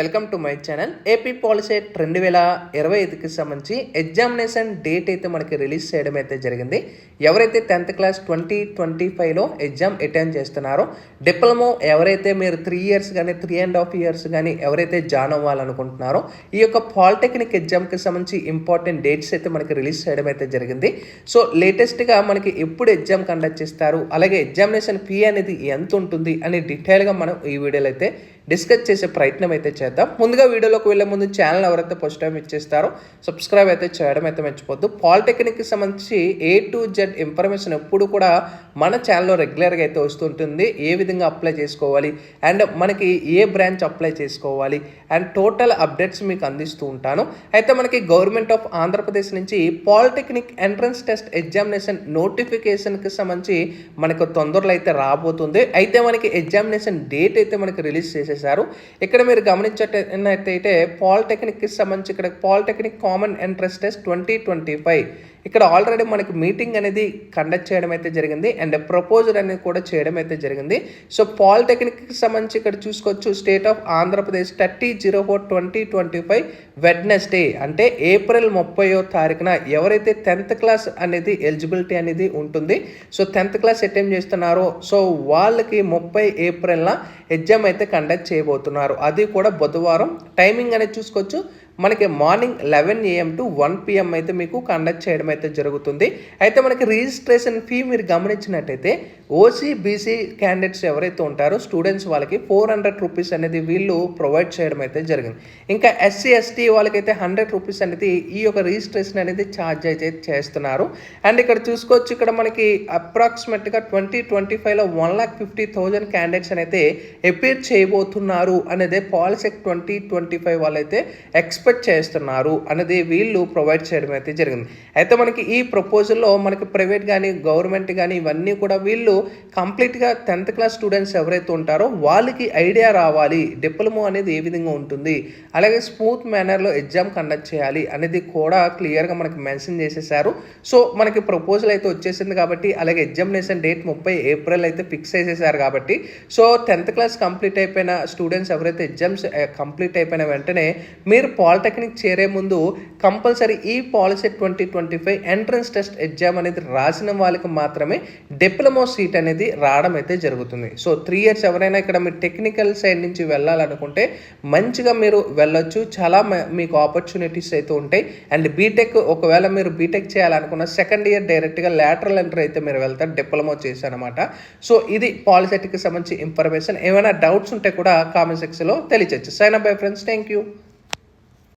Welcome to my channel. AP POLYCET 2025కి సంబంధించి examination date అయితే మనకి రిలీజ్ చేయడం అయితే జరిగింది. ఎవరైతే 10th క్లాస్ 2025లో ఎగ్జామ్ అటెండ్ చేస్తున్నారో, డిప్లొమో ఎవరైతే మీరు 3 ఇయర్స్ కానీ 3.5 ఇయర్స్ కానీ ఎవరైతే జాయిన్ అవ్వాలనుకుంటున్నారో, ఈ యొక్క పాలిటెక్నిక్ ఎగ్జామ్కి సంబంధించి ఇంపార్టెంట్ డేట్స్ అయితే మనకి రిలీజ్ చేయడం అయితే జరిగింది. సో లేటెస్ట్గా మనకి ఎప్పుడు ఎగ్జామ్ కండక్ట్ చేస్తారు, అలాగే ఎగ్జామినేషన్ ఫీ అనేది ఎంత ఉంటుంది అని డీటెయిల్గా మనం ఈ వీడియోలో అయితే డిస్కస్ చేసే ప్రయత్నం అయితే చేద్దాం. ముందుగా వీడియోలోకి వెళ్ళే ముందు ఛానల్ ఎవరైతే ఫస్ట్ టైం ఇచ్చేస్తారో సబ్స్క్రైబ్ అయితే చేయడం అయితే మర్చిపోద్దు. పాలిటెక్నిక్కి సంబంధించి A to Z ఇన్ఫర్మేషన్ ఎప్పుడు కూడా మన ఛానల్లో రెగ్యులర్గా అయితే వస్తుంటుంది. ఏ విధంగా అప్లై చేసుకోవాలి అండ్ మనకి ఏ బ్రాంచ్ అప్లై చేసుకోవాలి అండ్ టోటల్ అప్డేట్స్ మీకు అందిస్తూ ఉంటాను. అయితే మనకి గవర్నమెంట్ ఆఫ్ ఆంధ్రప్రదేశ్ నుంచి పాలిటెక్నిక్ ఎంట్రన్స్ టెస్ట్ ఎగ్జామినేషన్ నోటిఫికేషన్కి సంబంధించి మనకు తొందరలో అయితే రాబోతుంది. అయితే మనకి ఎగ్జామినేషన్ డేట్ అయితే మనకి రిలీజ్ చేసేసారు. ఇక్కడ మీరు గమనించేటైతే పాలిటెక్నిక్కి సంబంధించి ఇక్కడ పాలిటెక్నిక్ కామన్ ఎంట్రన్స్ టెస్ట్ 2025 ఇక్కడ ఆల్రెడీ మనకి మీటింగ్ అనేది కండక్ట్ చేయడం అయితే జరిగింది అండ్ ప్రపోజల్ అనేది కూడా చేయడం అయితే జరిగింది. సో పాలిటెక్నిక్కి సంబంధించి ఇక్కడ చూసుకోవచ్చు, స్టేట్ ఆఫ్ ఆంధ్రప్రదేశ్ 30/04/2025 వెడ్నెస్డే అంటే ఏప్రిల్ 30వ తారీఖున ఎవరైతే 10th క్లాస్ అనేది ఎలిజిబిలిటీ అనేది ఉంటుంది, సో 10th క్లాస్ అటెంప్ట్ చేస్తున్నారో సో వాళ్ళకి 30 ఏప్రిల్న ఎగ్జామ్ అయితే కండక్ట్ చేయబోతున్నారు. అది కూడా బుధవారం. టైమింగ్ అనేది చూసుకోవచ్చు, మనకి మార్నింగ్ 11 AM to 1 PM అయితే మీకు కండక్ట్ చేయడం అయితే జరుగుతుంది. అయితే మనకి రిజిస్ట్రేషన్ ఫీ మీరు గమనించినట్టయితే OC/BC క్యాండిడేట్స్ ఎవరైతే ఉంటారో స్టూడెంట్స్ వాళ్ళకి 400 రూపీస్ అనేది వీళ్ళు ప్రొవైడ్ చేయడం అయితే జరిగింది. ఇంకా SC/ST వాళ్ళకైతే 100 రూపీస్ అనేది ఈ యొక్క రిజిస్ట్రేషన్ అనేది ఛార్జ్ అయితే చేస్తున్నారు. అండ్ ఇక్కడ చూసుకోవచ్చు, ఇక్కడ మనకి అప్రాక్సిమేట్గా 2025లో 1,50,000 క్యాండిడేట్స్ అయితే అపీర్ చేయబోతున్నారు అనేది పాలిసెక్ 2025 వాళ్ళైతే ఎక్స్పెక్ట్ చేస్తున్నారు అనేది వీళ్ళు ప్రొవైడ్ చేయడం అయితే జరిగింది. అయితే మనకి ఈ ప్రపోజల్లో మనకి ప్రైవేట్ కానీ గవర్నమెంట్ కానీ ఇవన్నీ కూడా వీళ్ళు కంప్లీట్గా 10th క్లాస్ స్టూడెంట్స్ ఎవరైతే ఉంటారో వాళ్ళకి ఐడియా రావాలి డిప్లొమా అనేది ఏ విధంగా ఉంటుంది, అలాగే స్మూత్ మేనర్లో ఎగ్జామ్ కండక్ట్ చేయాలి అనేది కూడా క్లియర్గా మనకి మెన్షన్ చేసేసారు. సో మనకి ప్రపోజల్ అయితే వచ్చేసింది కాబట్టి, అలాగే ఎగ్జామినేషన్ డేట్ 30 ఏప్రిల్ అయితే ఫిక్స్ చేసేసారు కాబట్టి, సో 10th క్లాస్ కంప్లీట్ అయిపోయిన స్టూడెంట్స్ ఎవరైతే ఎగ్జామ్స్ కంప్లీట్ అయిపోయిన వెంటనే మీరు పాలిటెక్నిక్ చేరే ముందు కంపల్సరీ ఈ పాలిసెట్ 2025 ఎంట్రన్స్ టెస్ట్ ఎగ్జామ్ అనేది రాసిన వాళ్ళకి మాత్రమే డిప్లొమా సీట్ అనేది రావడం అయితే జరుగుతుంది. సో 3 ఇయర్స్ ఎవరైనా ఇక్కడ మీరు టెక్నికల్ సైడ్ నుంచి వెళ్ళాలనుకుంటే మంచిగా మీరు వెళ్ళొచ్చు, చాలా మీకు ఆపర్చునిటీస్ అయితే ఉంటాయి. అండ్ బీటెక్ ఒకవేళ మీరు బీటెక్ చేయాలనుకున్న సెకండ్ ఇయర్ డైరెక్ట్గా లాటరల్ ఎంట్రీ అయితే మీరు వెళ్తారు డిప్లొమా చేశారనమాట. సో ఇది పాలిసెట్కి సంబంధించి ఇన్ఫర్మేషన్. ఏమైనా డౌట్స్ ఉంటే కూడా కామెంట్ సెక్షన్లో తెలియచేయచ్చు. Sign up bye friends, thank you.